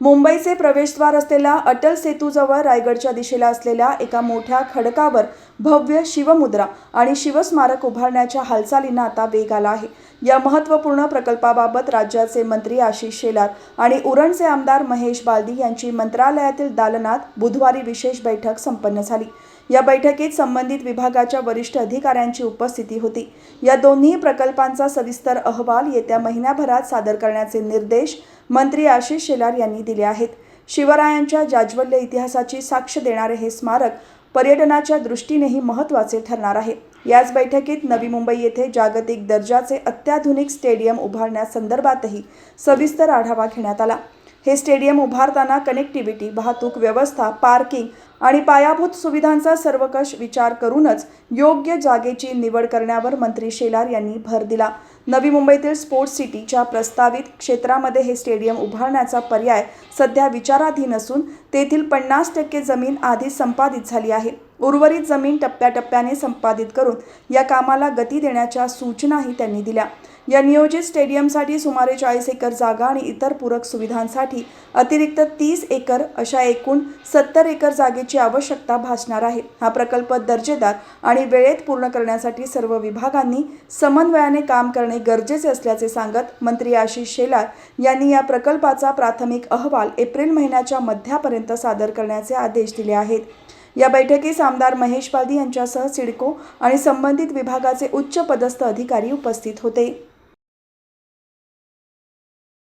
मुंबईचे प्रवेशद्वार असलेल्या अटल सेतूजवळ रायगडच्या दिशेला असलेल्या एका मोठ्या खडकावर भव्य शिवमुद्रा आणि शिवस्मारक उभारण्याच्या हालचालींना आता वेग आला आहे. या महत्त्वपूर्ण प्रकल्पाबाबत राज्याचे मंत्री आशिष शेलार आणि उरणचे आमदार महेश बालदी यांची मंत्रालयातील दालनात बुधवारी विशेष बैठक संपन्न झाली. या बैठकीत संबंधित विभागाच्या वरिष्ठ अधिकाऱ्यांची उपस्थिती होती. या दोन्ही प्रकल्पांचा सविस्तर अहवाल येत्या महिन्याभरात सादर करण्याचे निर्देश मंत्री आशिष शेलार यांनी दिले आहेत. शिवरायांच्या जाज्वल्य इतिहासाची साक्ष देणारे हे स्मारक पर्यटनाच्या दृष्टीनेही महत्त्वाचे ठरणार आहे. याच बैठकीत नवी मुंबई येथे जागतिक दर्जाचे अत्याधुनिक स्टेडियम उभारण्यासंदर्भातही सविस्तर आढावा घेण्यात आला. हे स्टेडियम उभारताना कनेक्टिव्हिटी, वाहतूक व्यवस्था, पार्किंग आणि पायाभूत सुविधांचा सर्वकष विचार करूनच योग्य जागेची निवड करण्यावर मंत्री शेलार यांनी भर दिला. नवी मुंबईतील स्पोर्ट्स सिटीच्या प्रस्तावित क्षेत्रामध्ये हे स्टेडियम उभारण्याचा पर्याय सध्या विचाराधीन असून तेथील 50% जमीन आधीच संपादित झाली आहे. उर्वरित जमीन टप्प्याटप्प्याने संपादित करून या कामाला गती देण्याच्या सूचनाही त्यांनी दिल्या. या नियोजित स्टेडियमसाठी सुमारे 40 एकर जागा आणि इतर पूरक सुविधांसाठी अतिरिक्त 30 एकर अशा एकूण 70 एकर जागेची आवश्यकता भासणार आहे. हा प्रकल्प दर्जेदार आणि वेळेत पूर्ण करण्यासाठी सर्व विभागांनी समन्वयाने काम करणे गरजेचे असल्याचे सांगत मंत्री आशिष शेलार यांनी या प्रकल्पाचा प्राथमिक अहवाल एप्रिल महिन्याच्या मध्यापर्यंत सादर करण्याचे आदेश दिले आहेत. या बैठकीस आमदार महेश बालदी यांच्यासह सिडको आणि संबंधित विभागाचे उच्च पदस्थ अधिकारी उपस्थित होते.